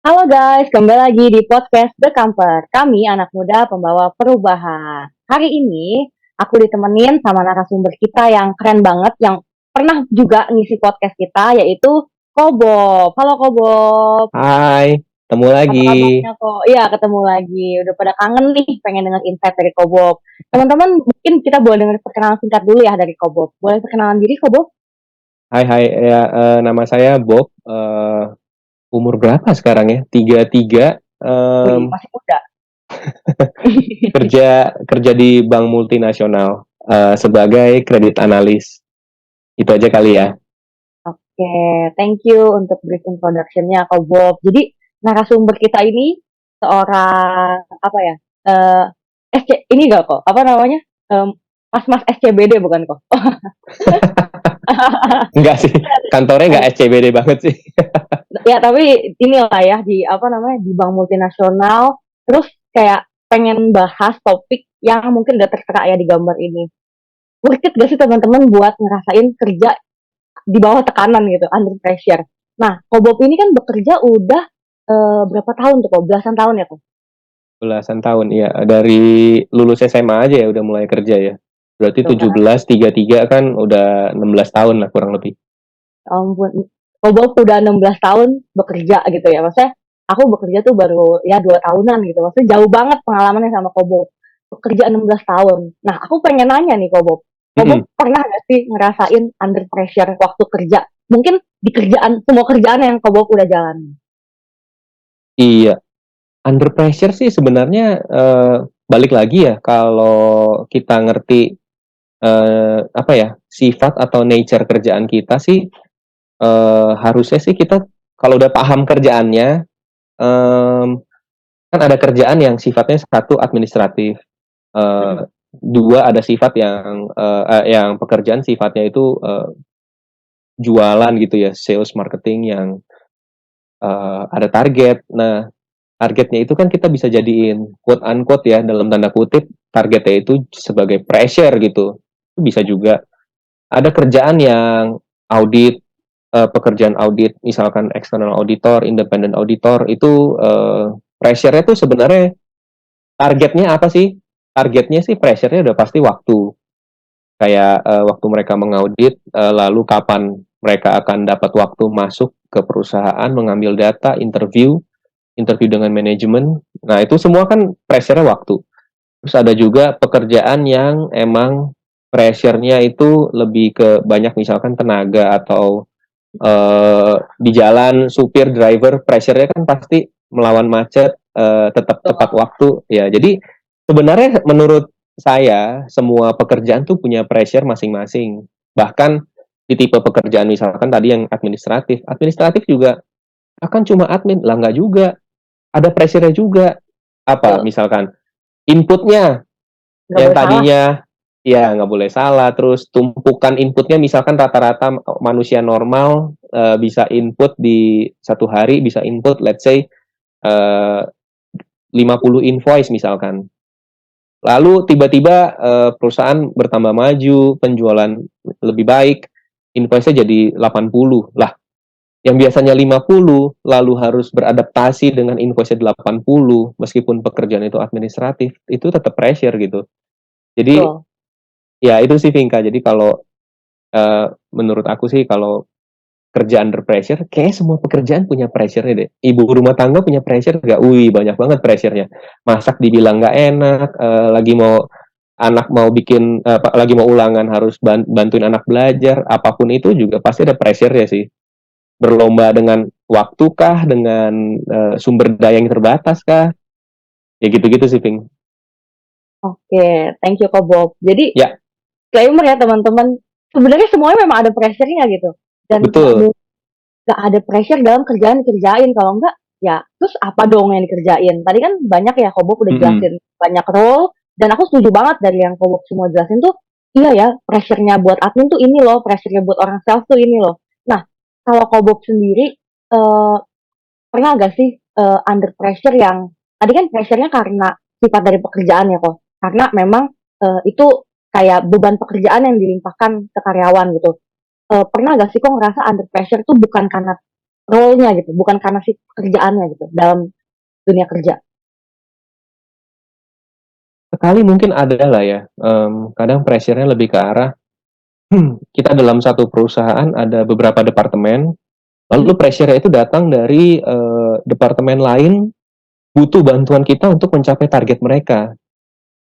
Halo guys, kembali lagi di podcast The Camper. Kami anak muda pembawa perubahan. Hari ini aku ditemenin sama narasumber kita yang keren banget, yang pernah juga ngisi podcast kita, yaitu Kobob. Halo Kobob, Hai, ketemu apa lagi. kabarnya kok? Iya, ketemu lagi. Udah pada kangen nih, pengen denger insight dari Kobob. Teman-teman, mungkin kita boleh denger perkenalan singkat dulu ya dari Kobob. Boleh perkenalan diri Kobob? Hai, hai, ya, nama saya Bob. Umur berapa sekarang ya? 33. Wih, masih muda. Kerja di bank multinasional sebagai kredit analis. Itu aja kali ya. Oke, thank you untuk brief introduction-nya, Kak Bob. Jadi, narasumber kita ini seorang, apa ya, eh ini gak kok, apa namanya, mas-mas SCBD bukan kok? Enggak sih, kantornya nggak SCBD banget sih. Ya, tapi inilah ya, di, apa namanya, di bank multinasional, terus kayak pengen bahas topik yang mungkin gak tertera ya di gambar ini. Worth it gak sih teman-teman buat ngerasain kerja di bawah tekanan gitu, under pressure. Nah, Kobob ini kan bekerja udah berapa tahun tuh kok? Belasan tahun ya kok? Belasan tahun, ya. Dari lulus SMA aja ya udah mulai kerja ya. Berarti Tuh kan, 17, 33 kan udah 16 tahun lah kurang lebih. ampun. Kobob udah 16 tahun bekerja gitu ya. Maksudnya aku bekerja tuh baru ya 2 tahunan gitu. Maksudnya jauh banget pengalamannya sama Kobob. Bekerja 16 tahun. Nah, aku pengen nanya nih Kobob. Mm-mm. Kobob pernah gak sih ngerasain under pressure waktu kerja? Mungkin di kerjaan, semua kerjaan yang Kobob udah jalani. Iya, under pressure sih sebenarnya balik lagi ya kalau kita ngerti apa ya sifat atau nature kerjaan kita sih harusnya sih kita kalau udah paham kerjaannya em, kan ada kerjaan yang sifatnya satu administratif, eh, Mm-mm. dua ada sifat yang pekerjaan sifatnya itu jualan gitu ya, sales marketing yang ada target. Nah, targetnya itu kan kita bisa jadiin quote unquote ya dalam tanda kutip targetnya itu sebagai pressure gitu. Itu bisa juga. Ada kerjaan yang audit, pekerjaan audit, misalkan external auditor, independent auditor, itu pressure-nya tuh sebenarnya targetnya apa sih? Targetnya sih pressure-nya udah pasti waktu. Kayak waktu mereka mengaudit, lalu kapan mereka akan dapat waktu masuk ke perusahaan, mengambil data, interview dengan manajemen. Nah, itu semua kan pressure-nya waktu. Terus ada juga pekerjaan yang emang pressure-nya itu lebih ke banyak misalkan tenaga atau di jalan supir driver pressure-nya kan pasti melawan macet, tetap tepat Betul. waktu ya. Jadi sebenarnya menurut saya semua pekerjaan tuh punya pressure masing-masing. Bahkan di tipe pekerjaan misalkan tadi yang administratif, administratif juga akan cuma admin lah nggak juga, ada pressure-nya juga. Apa Betul. misalkan inputnya Nggak yang boleh salah. tadinya ya nggak boleh salah, terus tumpukan inputnya misalkan rata-rata manusia normal bisa input di satu hari bisa input let's say 50 invoice misalkan. Lalu tiba-tiba perusahaan bertambah maju, penjualan lebih baik, invoice-nya jadi 80. Lah, yang biasanya 50 lalu harus beradaptasi dengan invoice-nya 80 meskipun pekerjaan itu administratif, itu tetap pressure gitu. Jadi Betul. ya itu sih Vinka. Jadi kalau menurut aku sih kalau kerja under pressure, kayak semua pekerjaan punya pressure-nya deh. Ibu rumah tangga punya pressure gak? Wih, banyak banget pressure-nya. Masak dibilang gak enak, lagi mau anak mau bikin, lagi mau ulangan harus bantuin anak belajar, apapun itu juga pasti ada pressure-nya sih. Berlomba dengan waktu kah, dengan sumber daya yang terbatas kah? Ya gitu-gitu sih, Ping. Oke, thank you Kak Bob. Jadi, Ya, disclaimer ya teman-teman, sebenarnya semuanya memang ada pressure-nya gitu. Dan betul. nggak ada pressure dalam kerjaan dikerjain. Kalau enggak, ya terus apa dong yang dikerjain? Tadi kan banyak ya Kak Bob udah Mm-mm. jelasin banyak role, dan aku setuju banget dari yang Kak Bob semua jelasin tuh, iya ya, pressure-nya buat admin tuh ini loh, pressure-nya buat orang sales tuh ini loh. Nah, kalau Kak Bob sendiri, pernah gak sih under pressure yang tadi kan pressure-nya karena sifat dari pekerjaan ya kok, karena memang itu kayak beban pekerjaan yang dilimpahkan ke karyawan gitu. Pernah gak sih kok ngerasa under pressure tuh bukan karena role-nya gitu, bukan karena si pekerjaannya gitu dalam dunia kerja. Sekali mungkin ada lah ya, kadang pressure-nya lebih ke arah, kita dalam satu perusahaan ada beberapa departemen, lalu pressure-nya itu datang dari departemen lain butuh bantuan kita untuk mencapai target mereka.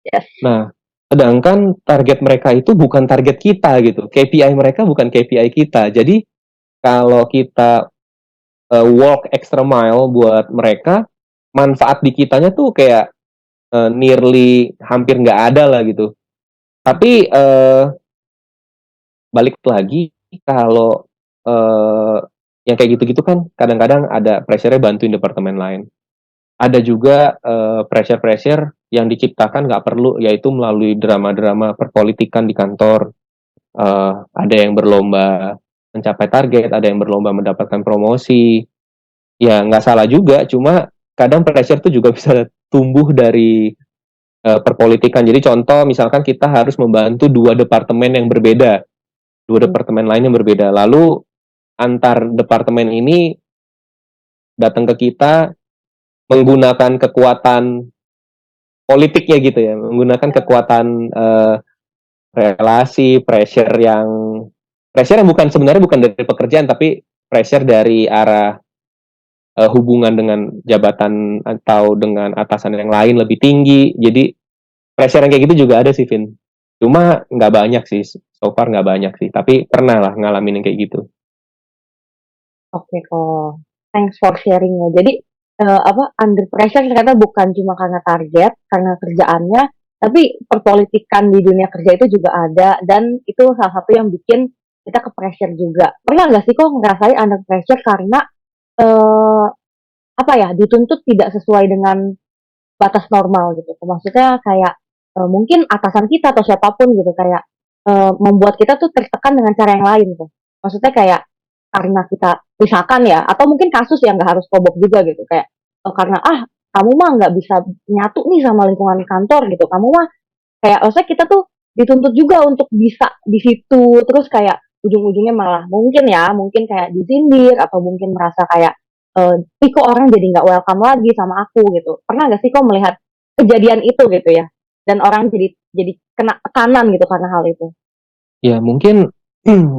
Yes. Nah, sedangkan target mereka itu bukan target kita gitu. KPI mereka bukan KPI kita. Jadi kalau kita walk extra mile buat mereka, manfaat di kitanya tuh kayak nearly hampir nggak ada lah gitu. Tapi balik lagi kalau uh, yang kayak gitu-gitu kan kadang-kadang ada pressure-nya bantuin departemen lain. Ada juga pressure-pressure yang diciptakan nggak perlu, yaitu melalui drama-drama perpolitikan di kantor. Ada yang berlomba mencapai target, ada yang berlomba mendapatkan promosi. Ya nggak salah juga, cuma kadang pressure itu juga bisa tumbuh dari perpolitikan. Jadi contoh misalkan kita harus membantu dua departemen yang berbeda, dua departemen lain yang berbeda. Lalu antar departemen ini datang ke kita menggunakan kekuatan politiknya gitu ya, menggunakan kekuatan relasi, pressure yang bukan sebenarnya bukan dari pekerjaan, tapi pressure dari arah hubungan dengan jabatan atau dengan atasan yang lain lebih tinggi. Jadi pressure yang kayak gitu juga ada sih, Vin. Cuma nggak banyak sih, so far nggak banyak sih. Tapi pernah lah ngalamin yang kayak gitu. Oke kok, thanks for sharing-nya. Jadi under pressure ternyata bukan cuma karena target, karena kerjaannya, tapi perpolitikan di dunia kerja itu juga ada dan itu salah satu yang bikin kita ke pressure juga. Pernah nggak sih kok ngerasain under pressure karena eh, apa ya dituntut tidak sesuai dengan batas normal gitu. Maksudnya kayak mungkin atasan kita atau siapapun gitu kayak membuat kita tuh tertekan dengan cara yang lain tuh. Maksudnya kayak karena kita misalkan ya atau mungkin kasus yang nggak harus kobok juga gitu kayak karena kamu mah nggak bisa nyatu nih sama lingkungan kantor gitu. Kamu mah kayak maksudnya kita tuh dituntut juga untuk bisa di situ terus kayak ujung-ujungnya malah mungkin kayak disindir atau mungkin merasa kayak kok orang jadi nggak welcome lagi sama aku gitu. Pernah nggak sih kok melihat kejadian itu gitu ya? Dan orang jadi kena tekanan gitu karena hal itu. Ya mungkin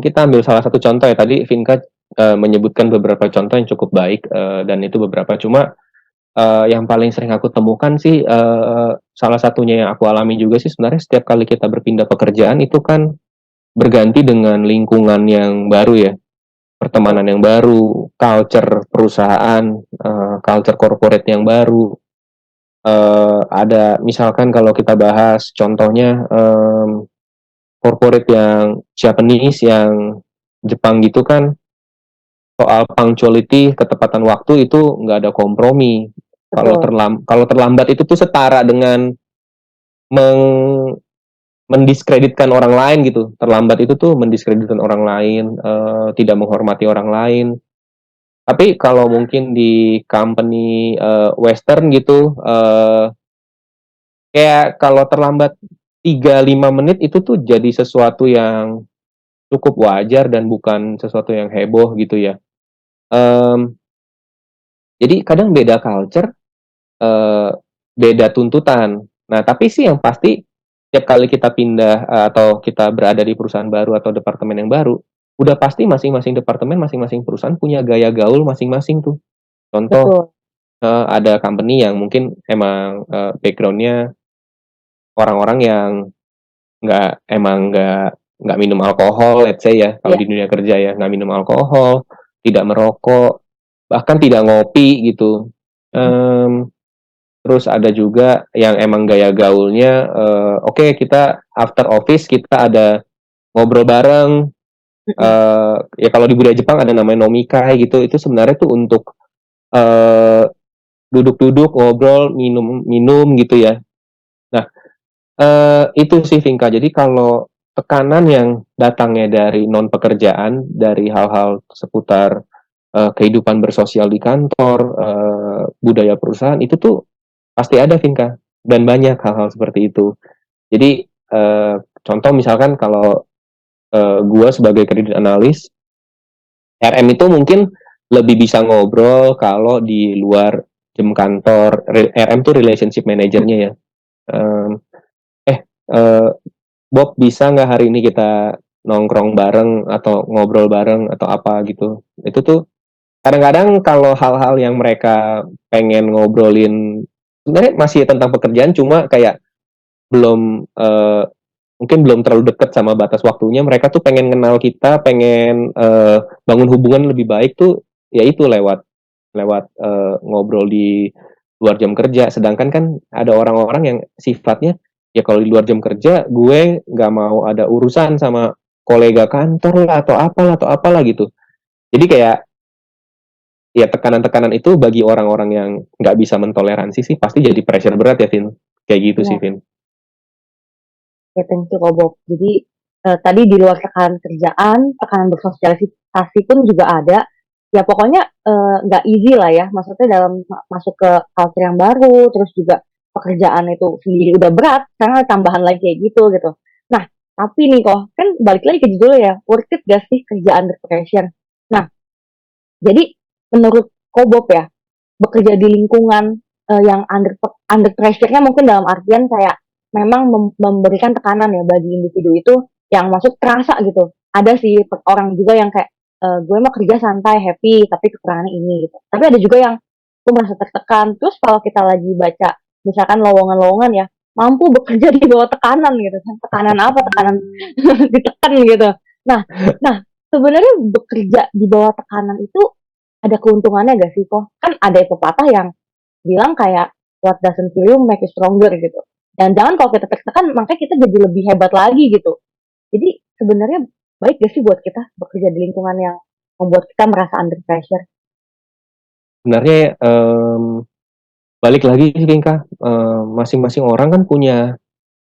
kita ambil salah satu contoh ya, tadi Vinka menyebutkan beberapa contoh yang cukup baik, dan itu beberapa, cuma yang paling sering aku temukan sih, salah satunya yang aku alami juga sih sebenarnya setiap kali kita berpindah pekerjaan itu kan berganti dengan lingkungan yang baru ya, pertemanan yang baru, culture perusahaan, culture corporate yang baru. Ada misalkan kalau kita bahas contohnya, corporate yang Japanese, yang Jepang gitu kan, soal punctuality, ketepatan waktu itu nggak ada kompromi. Betul. Kalau terlambat itu tuh setara dengan meng mendiskreditkan orang lain gitu. Terlambat itu tuh mendiskreditkan orang lain, tidak menghormati orang lain. Tapi kalau mungkin di company western gitu, kayak kalau terlambat 3-5 menit itu tuh jadi sesuatu yang cukup wajar dan bukan sesuatu yang heboh gitu ya. Um, jadi kadang beda culture, uh, beda tuntutan. Nah, tapi sih yang pasti setiap kali kita pindah atau kita berada di perusahaan baru atau departemen yang baru, udah pasti masing-masing departemen, masing-masing perusahaan punya gaya gaul masing-masing tuh. Contoh, Betul. ada company yang mungkin emang backgroundnya orang-orang yang nggak minum alkohol, let's say ya, kalau Iya. di dunia kerja ya, nggak minum alkohol, tidak merokok, bahkan tidak ngopi gitu. Um, Terus ada juga yang emang gaya gaulnya, oke, kita after office kita ada ngobrol bareng. Ya kalau di budaya Jepang ada namanya nomikai gitu. Itu sebenarnya tuh untuk uh, duduk-duduk ngobrol, minum-minum gitu ya. Nah, itu sih Vinka. Jadi kalau tekanan yang datangnya dari non pekerjaan, dari hal-hal seputar kehidupan bersosial di kantor, budaya perusahaan itu tuh pasti ada Vinka, dan banyak hal-hal seperti itu. Jadi contoh misalkan kalau gue sebagai kredit analis, RM itu mungkin lebih bisa ngobrol kalau di luar jam kantor. RM tuh relationship manajernya ya. Em, eh, Bob, bisa nggak hari ini kita nongkrong bareng atau ngobrol bareng atau apa gitu. Itu tuh kadang-kadang kalau hal-hal yang mereka pengen ngobrolin sebenarnya masih tentang pekerjaan, cuma kayak belum mungkin belum terlalu dekat sama batas waktunya, mereka tuh pengen kenal kita, pengen bangun hubungan lebih baik tuh ya itu lewat lewat ngobrol di luar jam kerja. Sedangkan kan ada orang-orang yang sifatnya ya kalau di luar jam kerja gue nggak mau ada urusan sama kolega kantor lah atau apalah gitu. Jadi kayak ya tekanan-tekanan itu bagi orang-orang yang nggak bisa mentoleransi sih pasti jadi pressure berat ya, Vin. Kayak gitu sih, Ya, Vin. ya thank you kok Bob. Jadi tadi di luar tekanan kerjaan, tekanan bersosialisasi pun juga ada. Ya pokoknya nggak easy lah ya. Maksudnya dalam masuk ke culture yang baru, terus juga pekerjaan itu sendiri udah berat, karena tambahan lagi kayak gitu. Nah, tapi nih kok, kan balik lagi ke judulnya ya, worth it gak sih kerja under pressure? Nah, jadi menurut Kobob ya, bekerja di lingkungan yang under pressure-nya mungkin dalam artian kayak memang memberikan tekanan ya bagi individu itu yang masuk terasa gitu. Ada sih orang juga yang kayak gue mah kerja santai, happy, tapi kekurangannya ini gitu. Tapi ada juga yang gue merasa tertekan. Terus kalau kita lagi baca misalkan lowongan-lowongan ya, mampu bekerja di bawah tekanan gitu. Tekanan apa? Tekanan ditekan gitu. Nah, nah sebenarnya bekerja di bawah tekanan itu ada keuntungannya gak sih kok? Kan ada pepatah yang bilang kayak what doesn't kill you make you stronger gitu. Dan jangan kalau kita tertekan, makanya kita jadi lebih hebat lagi gitu. Jadi sebenarnya baik gak sih buat kita bekerja di lingkungan yang membuat kita merasa under pressure? Sebenarnya balik lagi sih, Tingkah, masing-masing orang kan punya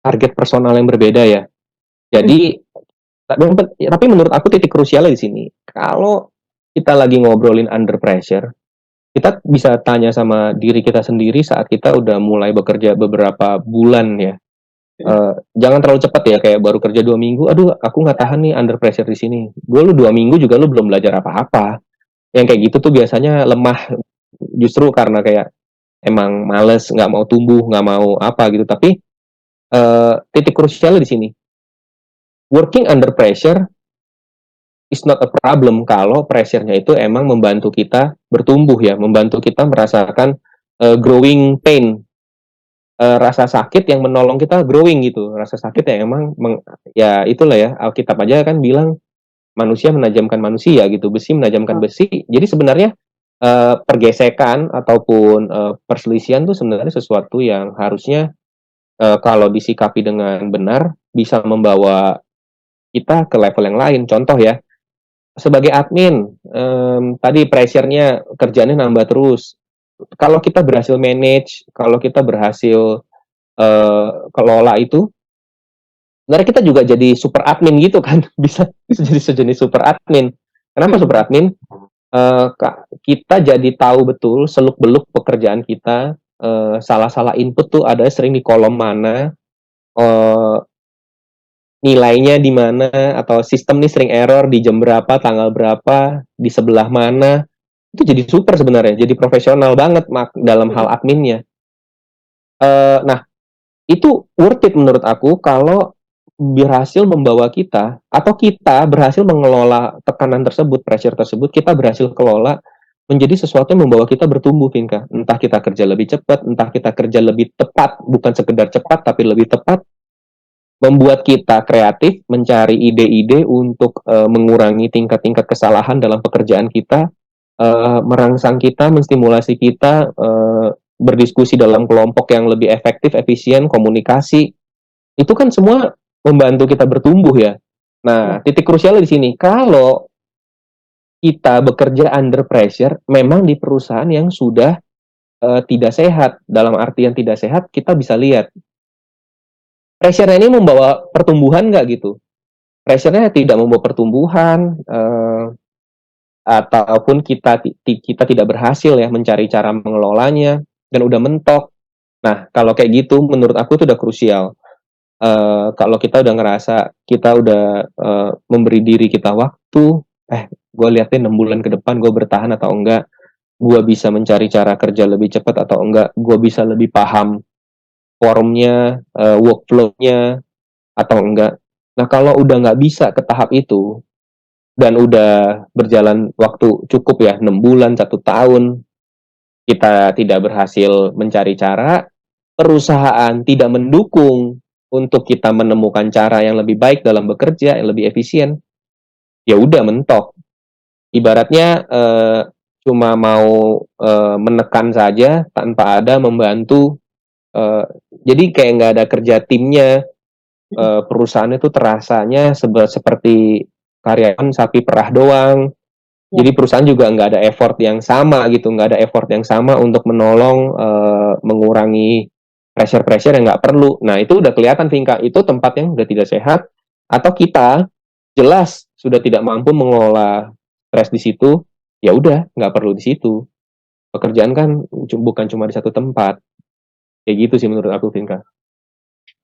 target personal yang berbeda ya. Hmm. Jadi tapi menurut aku titik krusialnya di sini. Kalau kita lagi ngobrolin under pressure, kita bisa tanya sama diri kita sendiri saat kita udah mulai bekerja beberapa bulan ya. Jangan terlalu cepat ya, kayak baru kerja 2 minggu, aduh aku nggak tahan nih under pressure di sini. Gue lu 2 minggu juga lu belum belajar apa-apa. Yang kayak gitu tuh biasanya lemah justru karena kayak emang males, nggak mau tumbuh, nggak mau apa gitu. Tapi titik krusialnya di sini. Working under pressure is not a problem kalau pressure-nya itu emang membantu kita bertumbuh ya, membantu kita merasakan growing pain, rasa sakit yang menolong kita growing gitu, rasa sakit yang emang ya itulah ya, Alkitab aja kan bilang manusia menajamkan manusia gitu, besi menajamkan besi. Jadi sebenarnya pergesekan ataupun perselisihan tuh sebenarnya sesuatu yang harusnya kalau disikapi dengan benar bisa membawa kita ke level yang lain. Contoh ya, sebagai admin, tadi pressure-nya kerjanya nambah terus. Kalau kita berhasil manage, kalau kita berhasil kelola itu, sebenarnya kita juga jadi super admin gitu kan, bisa jadi sejenis super admin. Kenapa super admin? Kita jadi tahu betul seluk-beluk pekerjaan kita, salah-salah input tuh ada sering di kolom mana, eh, nilainya di mana, atau sistem nih sering error di jam berapa, tanggal berapa, di sebelah mana. Itu jadi super sebenarnya, jadi profesional banget dalam hal adminnya. Nah, itu worth it menurut aku kalau berhasil membawa kita, atau kita berhasil mengelola tekanan tersebut, pressure tersebut, kita berhasil kelola menjadi sesuatu yang membawa kita bertumbuh, Vinka. Entah kita kerja lebih cepat, entah kita kerja lebih tepat, bukan sekedar cepat, tapi lebih tepat, membuat kita kreatif, mencari ide-ide untuk mengurangi tingkat-tingkat kesalahan dalam pekerjaan kita, merangsang kita, menstimulasi kita, berdiskusi dalam kelompok yang lebih efektif, efisien, komunikasi. Itu kan semua membantu kita bertumbuh ya. Nah, titik krusialnya di sini. Kalau kita bekerja under pressure, memang di perusahaan yang sudah tidak sehat. Dalam artian tidak sehat, kita bisa lihat pressure ini membawa pertumbuhan nggak gitu. Pressure-nya tidak membawa pertumbuhan, ataupun kita tidak berhasil ya mencari cara mengelolanya dan udah mentok. Nah, kalau kayak gitu menurut aku itu udah krusial. Kalau kita udah ngerasa kita udah memberi diri kita waktu, gue liatin 6 bulan ke depan gue bertahan atau enggak, gue bisa mencari cara kerja lebih cepat atau enggak, gue bisa lebih paham forumnya, workflow-nya atau enggak. Nah kalau udah nggak bisa ke tahap itu dan udah berjalan waktu cukup ya 6 bulan, 1 tahun, kita tidak berhasil mencari cara, perusahaan tidak mendukung untuk kita menemukan cara yang lebih baik dalam bekerja, yang lebih efisien, ya udah mentok. Ibaratnya cuma mau menekan saja tanpa ada membantu. Jadi kayak nggak ada kerja timnya. Perusahaan itu terasanya seperti karyawan sapi perah doang. Ya. Jadi perusahaan juga nggak ada effort yang sama gitu, nggak ada effort yang sama untuk menolong mengurangi pressure-pressure yang nggak perlu. Nah itu udah kelihatan Vinka, itu tempat yang udah tidak sehat, atau kita jelas sudah tidak mampu mengelola stres di situ, ya udah nggak perlu di situ. Pekerjaan kan bukan cuma di satu tempat, kayak gitu sih menurut aku Vinka.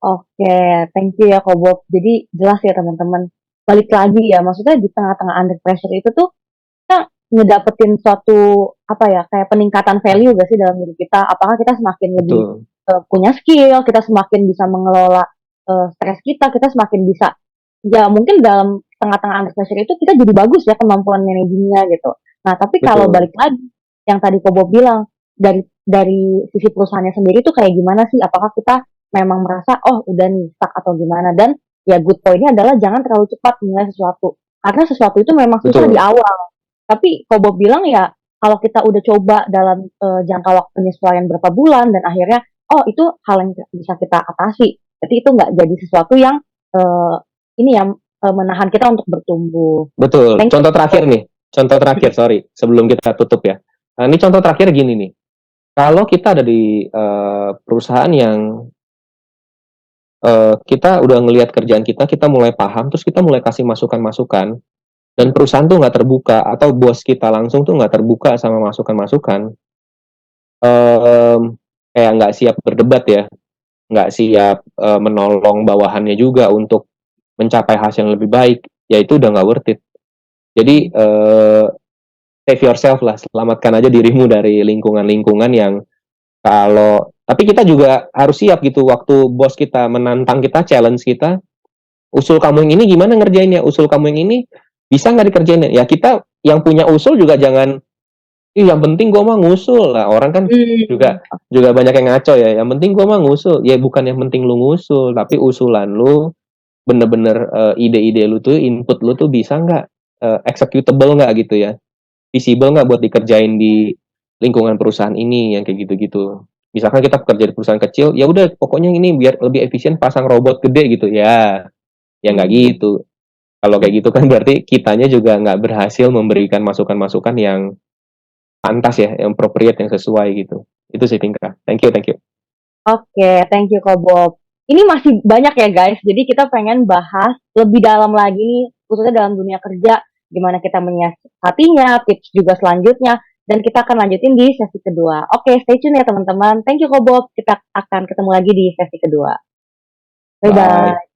Oke, thank you ya Ko Bob. Jadi jelas ya teman-teman. Balik lagi ya, maksudnya di tengah-tengah under pressure itu tuh kita ngedapetin suatu apa ya, kayak peningkatan value gak sih dalam diri kita? Apakah kita semakin lebih Betul. punya skill, kita semakin bisa mengelola stres kita semakin bisa ya mungkin dalam tengah-tengah under pressure itu kita jadi bagus ya kemampuan manajemennya gitu. Nah, tapi kalau Betul. balik lagi yang tadi Ko Bob bilang dari sisi perusahaannya sendiri tuh kayak gimana sih? Apakah kita memang merasa oh udah nih stuck atau gimana? Dan ya good pointnya adalah jangan terlalu cepat menilai sesuatu karena sesuatu itu memang susah di Betul. awal. Tapi Ko Bob bilang ya kalau kita udah coba dalam jangka waktu penyesuaian berapa bulan dan akhirnya oh itu hal yang bisa kita atasi. Jadi itu nggak jadi sesuatu yang ini yang menahan kita untuk bertumbuh. Betul. Thank Contoh you. terakhir nih. Contoh terakhir, sorry. Sebelum kita tutup ya. Nah, ini contoh terakhir gini nih. Kalau kita ada di perusahaan yang kita udah ngelihat kerjaan kita mulai paham, terus kita mulai kasih masukan-masukan, dan perusahaan tuh nggak terbuka, atau bos kita langsung tuh nggak terbuka sama masukan-masukan, kayak nggak siap berdebat ya, nggak siap menolong bawahannya juga untuk mencapai hasil yang lebih baik, ya itu udah nggak worth it. Jadi save yourself lah, selamatkan aja dirimu dari lingkungan-lingkungan yang tapi kita juga harus siap gitu waktu bos kita menantang kita, challenge kita, usul kamu yang ini gimana ngerjainnya, usul kamu yang ini bisa nggak dikerjain ya. Kita yang punya usul juga jangan yang penting gue mah ngusul lah, orang kan juga banyak yang ngaco ya, yang penting gue mah ngusul ya, bukan yang penting lu ngusul tapi usulan lu bener-bener ide-ide lu tuh, input lu tuh bisa nggak executable nggak gitu ya, visible nggak buat dikerjain di lingkungan perusahaan ini yang kayak gitu-gitu. Misalkan kita bekerja di perusahaan kecil, ya udah pokoknya ini biar lebih efisien pasang robot gede gitu ya, ya nggak gitu. Kalau kayak gitu kan berarti kitanya juga nggak berhasil memberikan masukan-masukan yang pantas ya, yang appropriate, yang sesuai gitu. Itu sih Pinka. Thank you, thank you. Oke, thank you Ko Bob. Ini masih banyak ya guys, jadi kita pengen bahas lebih dalam lagi nih, khususnya dalam dunia kerja, gimana kita menyiasatinya, tips juga selanjutnya, dan kita akan lanjutin di sesi kedua. Oke, stay tune ya teman-teman. Thank you Ko Bob, kita akan ketemu lagi di sesi kedua. Bye-bye. Bye.